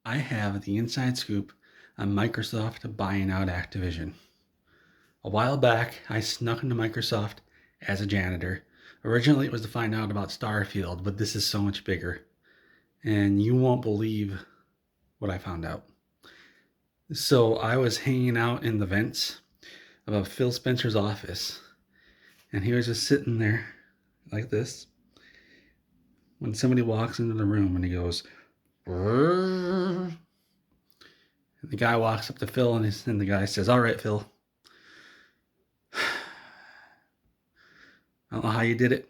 I have the inside scoop on Microsoft buying out Activision. A while back, I snuck into Microsoft as a janitor. Originally, it was to find out about Starfield, but this is so much bigger. And you won't believe what I found out. So, I was hanging out in the vents of Phil Spencer's office, and he was just sitting there like this when somebody walks into the room and he goes, "Brrr." And the guy walks up to Phil and the guy says, "All right, Phil. I don't know how you did it,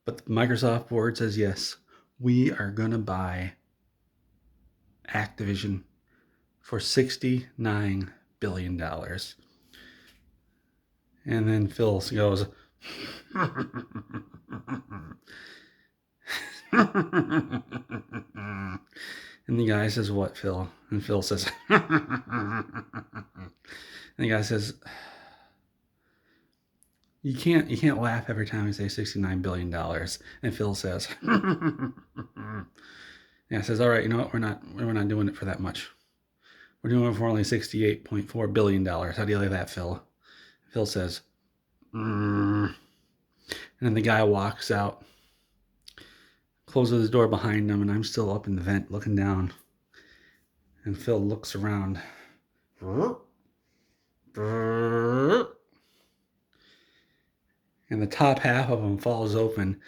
but the Microsoft board says yes. We are going to buy Activision for $69 billion." And then Phil goes, and the guy says, "What, Phil?" And Phil says, and the guy says, You can't laugh every time I say $69 billion. And Phil says, yeah, says, all right, you know what? We're not doing it for that much. We're doing it for only $68.4 billion. How do you like that, Phil? Phil says, And then the guy walks out, closes the door behind him, and I'm still up in the vent looking down. And Phil looks around. And the top half of him falls open.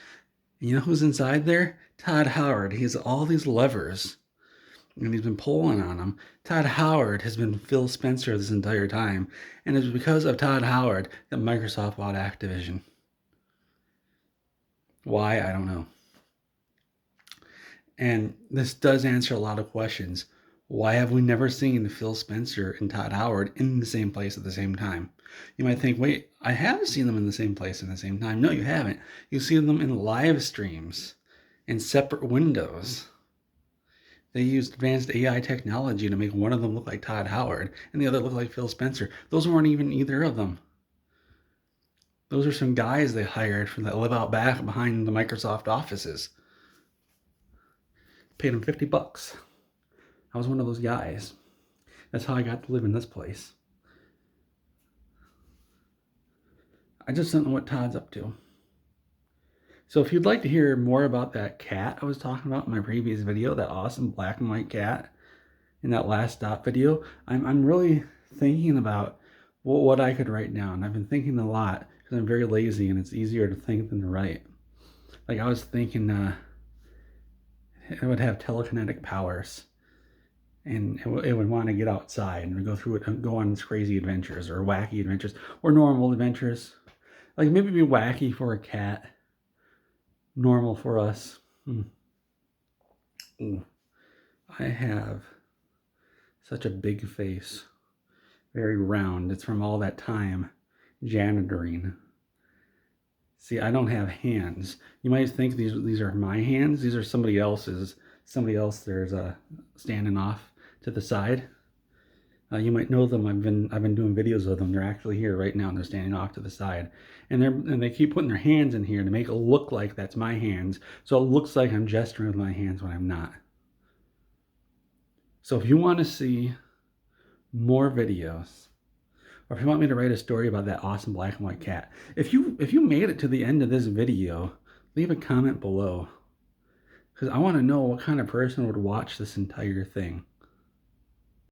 And you know who's inside there? Todd Howard. He has all these levers, and he's been pulling on them. Todd Howard has been Phil Spencer this entire time, and it's because of Todd Howard that Microsoft bought Activision. Why? I don't know. And this does answer a lot of questions. Why have we never seen Phil Spencer and Todd Howard in the same place at the same time? You might think, wait, I have seen them in the same place at the same time. No, you haven't. You've seen them in live streams in separate windows. They used advanced AI technology to make one of them look like Todd Howard and the other look like Phil Spencer. Those weren't even either of them. Those are some guys they hired that live out back behind the Microsoft offices. Paid them $50. I was one of those guys. That's how I got to live in this place. I just don't know what Todd's up to. So if you'd like to hear more about that cat I was talking about in my previous video, that awesome black and white cat in that last stop video, I'm really thinking about what I could write down. I've been thinking a lot because I'm very lazy and it's easier to think than to write. Like I was thinking it would have telekinetic powers. And it would want to get outside and go through it and go on its crazy adventures or wacky adventures or normal adventures. Like maybe be wacky for a cat, normal for us. Ooh. I have such a big face, very round. It's from all that time janitoring. See, I don't have hands. You might think these are my hands. These are somebody else's. Somebody else there's standing off to the side. You might know them. I've been doing videos of them. They're actually here right now, and they're standing off to the side. And they keep putting their hands in here to make it look like that's my hands, so it looks like I'm gesturing with my hands when I'm not. So if you want to see more videos, or if you want me to write a story about that awesome black and white cat, if you made it to the end of this video, leave a comment below, because I want to know what kind of person would watch this entire thing.